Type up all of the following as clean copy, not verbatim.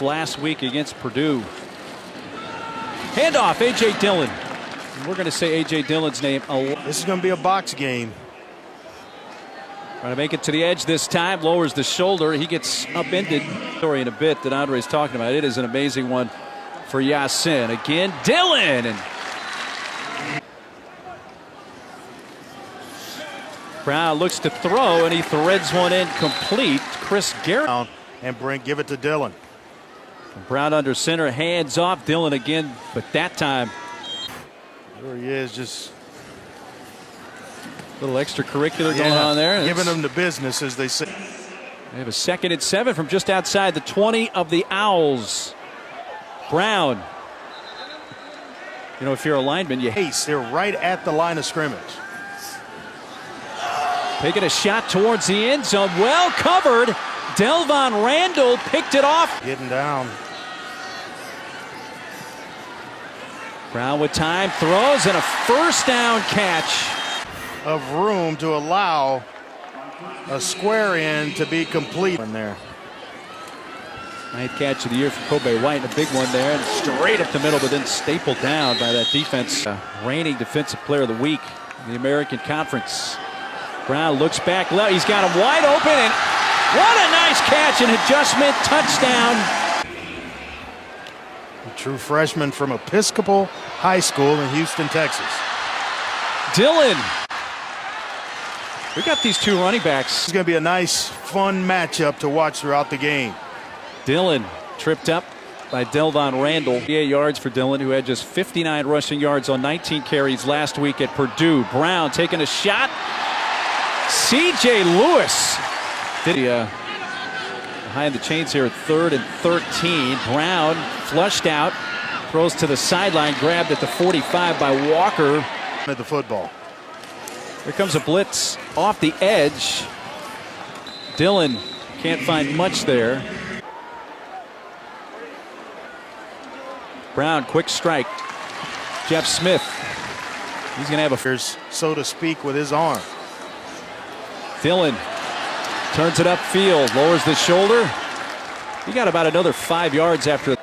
last week against Purdue. Handoff, A.J. Dillon. We're going to say A.J. Dillon's name. This is going to be a box game. Trying to make it to the edge this time. Lowers the shoulder. He gets upended. Story in a bit that Andre's talking about. It is an amazing one for Yasin. Again, Dillon. And Brown looks to throw, and he threads one in complete. Chris Garrett. And give it to Dillon. Brown under center, hands off. Dillon again, but that time. There he is, just a little extracurricular going on there. Giving them the business, as they say. They have a 2nd and 7 from just outside the 20 of the Owls. Brown. You know, if you're a lineman, you Ace, they're right at the line of scrimmage. Taking a shot towards the end zone. Well covered. Delvon Randall picked it off. Getting down. Brown with time, throws, and a first down catch. Of room to allow a square in to be complete in there. 9th catch of the year for Kobe White, a big one there, and straight up the middle, but then stapled down by that defense. Reigning Defensive Player of the Week in the American Conference. Brown looks back left. He's got him wide open, and what a nice catch, an adjustment, touchdown. A true freshman from Episcopal High School in Houston, Texas. Dillon. We got these two running backs. It's going to be a nice, fun matchup to watch throughout the game. Dillon tripped up by Delvon Randall. 8 yards for Dillon, who had just 59 rushing yards on 19 carries last week at Purdue. Brown taking a shot. C.J. Lewis. Behind the chains here at 3rd and 13. Brown flushed out. Throws to the sideline. Grabbed at the 45 by Walker. At the football. Here comes a blitz off the edge. Dillon can't find much there. Brown, quick strike. Jeff Smith. He's going to have a, so to speak, with his arm. Dillon turns it upfield, lowers the shoulder. He got about another 5 yards after.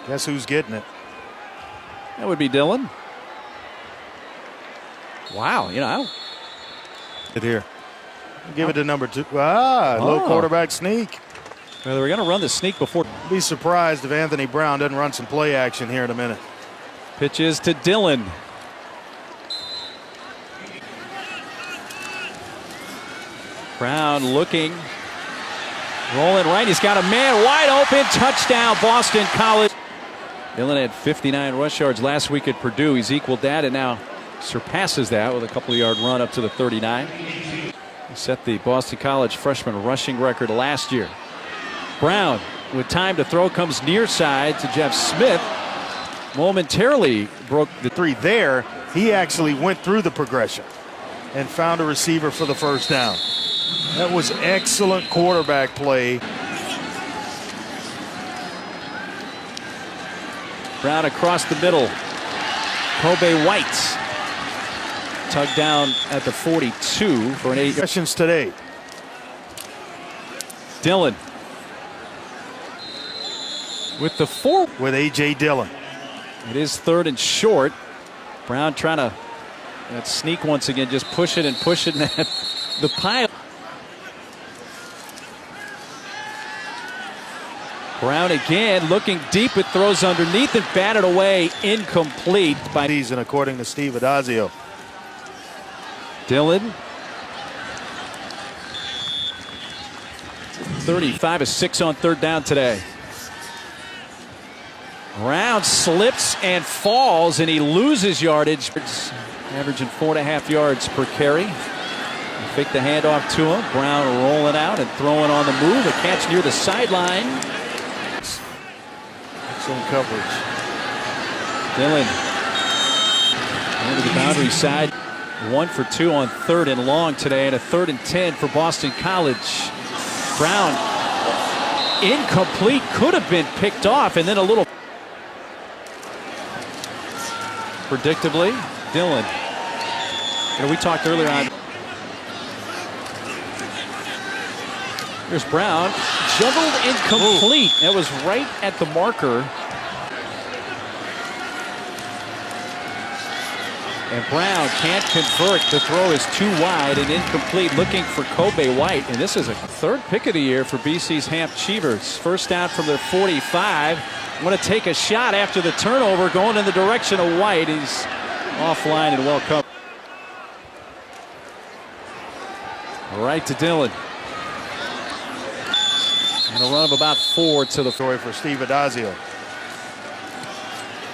Guess who's getting it? That would be Dillon. Wow, you know. Here. Give it to number 2. Low quarterback sneak. Well, they were going to run the sneak before. Be surprised if Anthony Brown doesn't run some play action here in a minute. Pitches to Dillon. Brown looking. Rolling right. He's got a man wide open. Touchdown, Boston College. Dillon had 59 rush yards last week at Purdue. He's equaled that and now surpasses that with a couple-yard run up to the 39. He set the Boston College freshman rushing record last year. Brown with time to throw comes near side to Jeff Smith. Momentarily broke the 3 there. He actually went through the progression and found a receiver for the first down. That was excellent quarterback play. Brown across the middle. Kobe White tugged down at the 42 for an 8. Questions today. Dillon with the 4 with A.J. Dillon. It is 3rd and short. Brown trying to sneak once again, just push it and the pile. Brown again looking deep. It throws underneath and batted away, incomplete by season, according to Steve Adazio. Dillon 35 of 6 on 3rd down today. Brown slips and falls, and he loses yardage, averaging 4.5 yards per carry. Fake the handoff to him. Brown rolling out and throwing on the move. A catch near the sideline. Excellent coverage. Dillon into the boundary side. 1 for 2 on 3rd and long today, and a 3rd and 10 for Boston College. Brown incomplete, could have been picked off, and then a little. Predictably, Dillon. You know, we talked earlier on. Here's Brown. Juggled incomplete. That was right at the marker. And Brown can't convert. The throw is too wide and incomplete, looking for Kobe White. And this is a third pick of the year for BC's Hamp Cheevers. First down from their 45. Want to take a shot after the turnover, going in the direction of White. He's offline and well covered. Right to Dillon. And a run of about 4 to the story for Steve Adazio.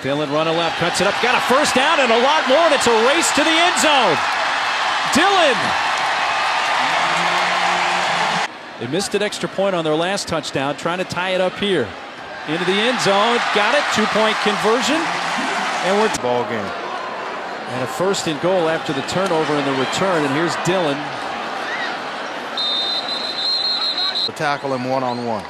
Dillon running left, cuts it up, got a first down and a lot more, and it's a race to the end zone. Dillon. They missed an extra point on their last touchdown, trying to tie it up here. Into the end zone, got it, 2-point conversion, and we're ball game. And a first and goal after the turnover and the return, and here's Dillon. To tackle him one-on-one.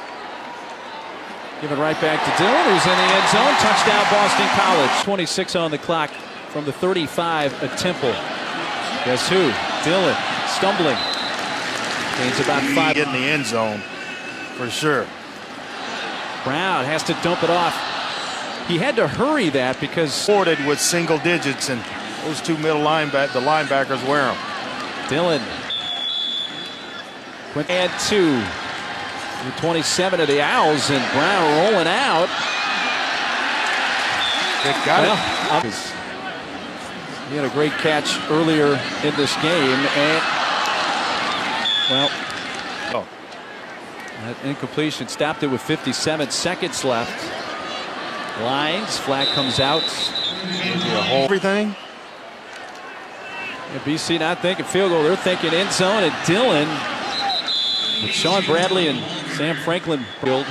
Give it right back to Dillon, who's in the end zone. Touchdown, Boston College. 26 on the clock from the 35 at Temple. Guess who? Dillon stumbling. Gains about 5. Get in the end zone for sure. Brown has to dump it off. He had to hurry that because sorted with single digits, and those two middle linebackers wear them. Dillon. Quick add 2. 27 of the Owls, and Brown rolling out. They got it. He had a great catch earlier in this game, and that incompletion stopped it with 57 seconds left. Lines, flag comes out. Everything. Yeah, BC not thinking field goal, they're thinking end zone, and Dillon with Sean Bradley and Sam Franklin build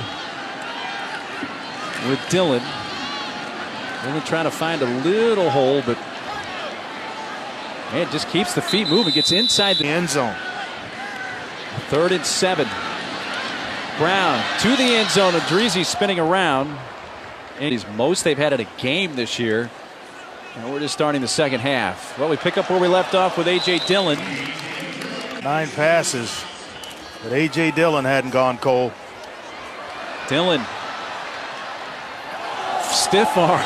with Dillon. Dillon trying to find a little hole, but man, just keeps the feet moving, gets inside the end zone. 3rd and 7. Brown to the end zone, and Dreezy spinning around. And he's most they've had in a game this year. And we're just starting the second half. Well, we pick up where we left off with A.J. Dillon. 9 passes. But A.J. Dillon hadn't gone cold. Dillon. Stiff arm.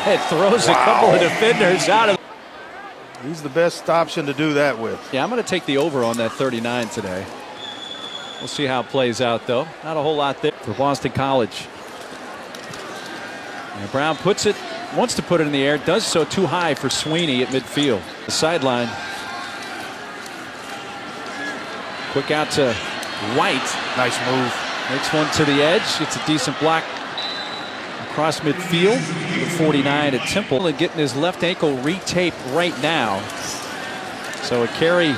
It throws a couple of defenders out of. He's the best option to do that with. Yeah, I'm going to take the over on that 39 today. We'll see how it plays out, though. Not a whole lot there for Boston College. And Brown puts it, wants to put it in the air, does so too high for Sweeney at midfield. The sideline. Quick out to White. Nice move. Makes one to the edge. It's a decent block across midfield. The 49 at Temple, and getting his left ankle retaped right now. So a carry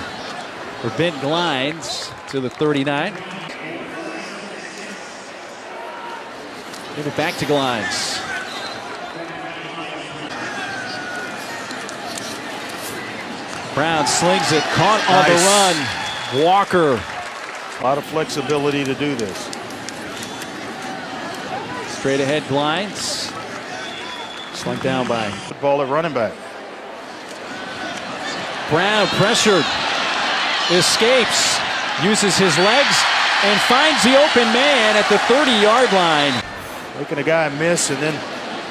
for Ben Glines to the 39. Give it back to Glines. Brown slings it, caught on the run. Walker. A lot of flexibility to do this. Straight ahead Glines. Slung down by ball at running back. Brown pressured. Escapes. Uses his legs and finds the open man at the 30-yard line. Making a guy miss and then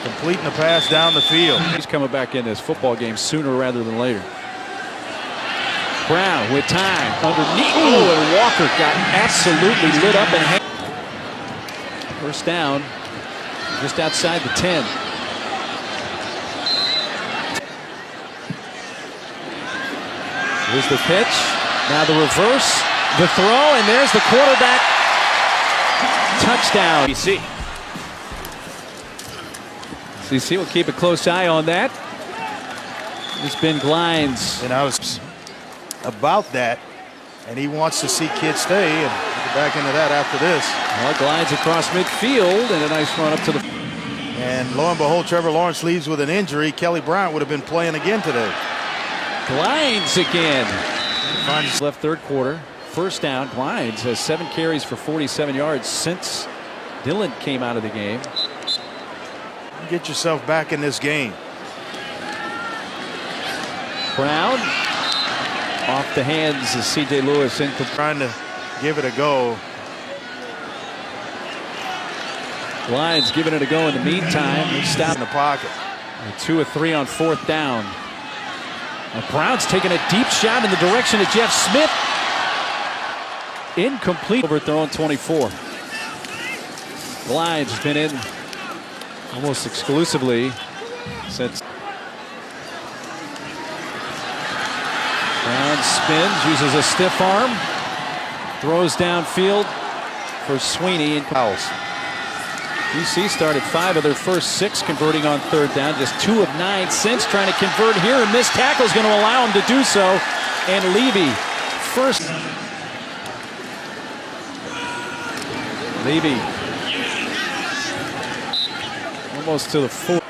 completing the pass down the field. He's coming back in this football game sooner rather than later. Brown with time underneath. Oh, and Walker got absolutely lit up and first down just outside the 10. Here's the pitch. Now the reverse, the throw, and there's the quarterback touchdown. BC. CC will keep a close eye on that. It's Ben Glines. And I was about that, and he wants to see kids stay, and we'll get back into that after this. Well, Glines across midfield, and a nice run up to the. And lo and behold, Trevor Lawrence leaves with an injury. Kelly Bryant would have been playing again today. Glines again. Finds left third quarter. First down. Glines has 7 carries for 47 yards since Dillon came out of the game. Get yourself back in this game. Brown off the hands of C.J. Lewis. Trying to give it a go. Lions giving it a go in the meantime. They stop In the pocket. 2 of 3 on 4th down. And Brown's taking a deep shot in the direction of Jeff Smith. Incomplete over at their own 24. The Lions have been in almost exclusively since. Brown spins, uses a stiff arm, throws downfield for Sweeney and fouls. UC started 5 of their first 6 converting on 3rd down, just 2 of 9 since, trying to convert here, and missed tackle is going to allow him to do so. And Levy first. Levy almost to the 4.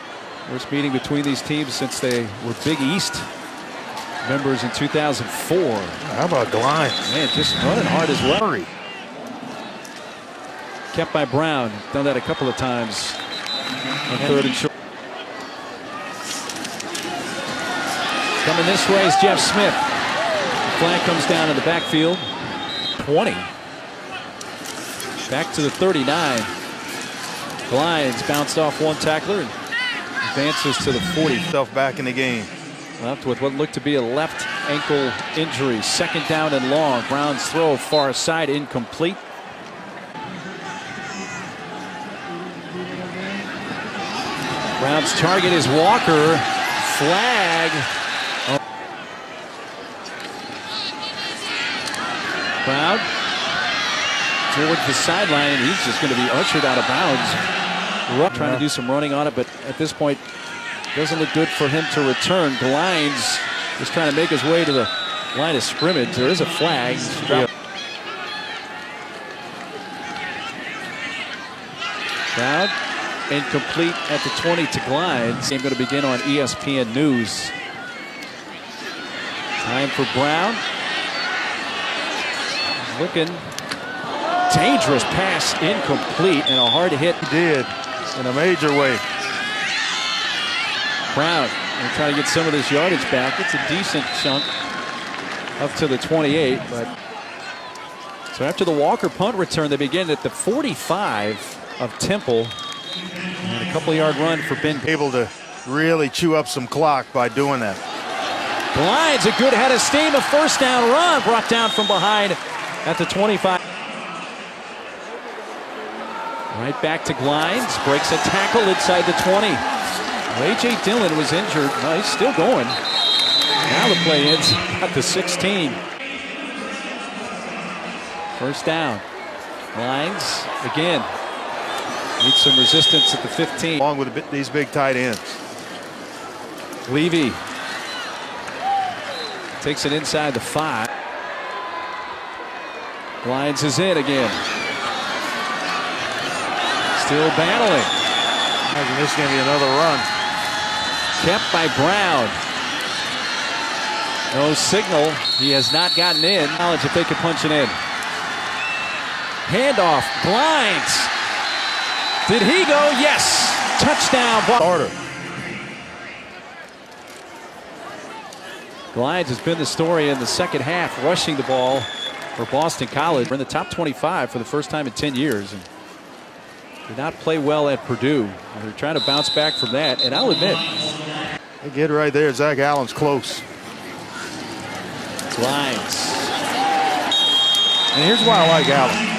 First meeting between these teams since they were Big East members in 2004. How about Gline? Man, just running hard as well. Kept by Brown. Done that a couple of times on 3rd and short. Coming this way is Jeff Smith. The flag comes down in the backfield. 20. Back to the 39. The Lions bounced off one tackler and advances to the 40. Back in the game. Left with what looked to be a left ankle injury. 2nd down and long. Brown's throw far side, incomplete. Brown's target is Walker. Flag. Oh. Brown towards the sideline, and he's just going to be ushered out of bounds. Trying to do some running on it, but at this point, doesn't look good for him to return. Glines is trying to make his way to the line of scrimmage. There is a flag. Brown incomplete at the 20 to Glines. Game going to begin on ESPN News. Time for Brown. Looking dangerous pass, incomplete, and a hard hit. He did in a major way. Brown and try to get some of this yardage back. It's a decent chunk up to the 28, but so after the Walker punt return, they begin at the 45 of Temple, and a couple-yard run for Ben. Able to really chew up some clock by doing that. Glines a good head of steam, a 1st down run brought down from behind at the 25. Right back to Glines, breaks a tackle inside the 20. A.J. Dillon was injured. No, he's still going. Now the play ends at the 16. 1st down. Glines again. Needs some resistance at the 15. Along with these big tight ends. Levy takes it inside the 5. Glines is in again. Still battling. Imagine this is going to be another run. Kept by Brown. No signal. He has not gotten in. Knowledge if they could punch it in. Handoff. Glines. Did he go? Yes. Touchdown. Order. Glines has been the story in the 2nd half, rushing the ball for Boston College. We're in the top 25 for the first time in 10 years. And did not play well at Purdue. They're trying to bounce back from that, and I'll admit. They get right there. Zach Allen's close. Glines. And here's why I like Allen.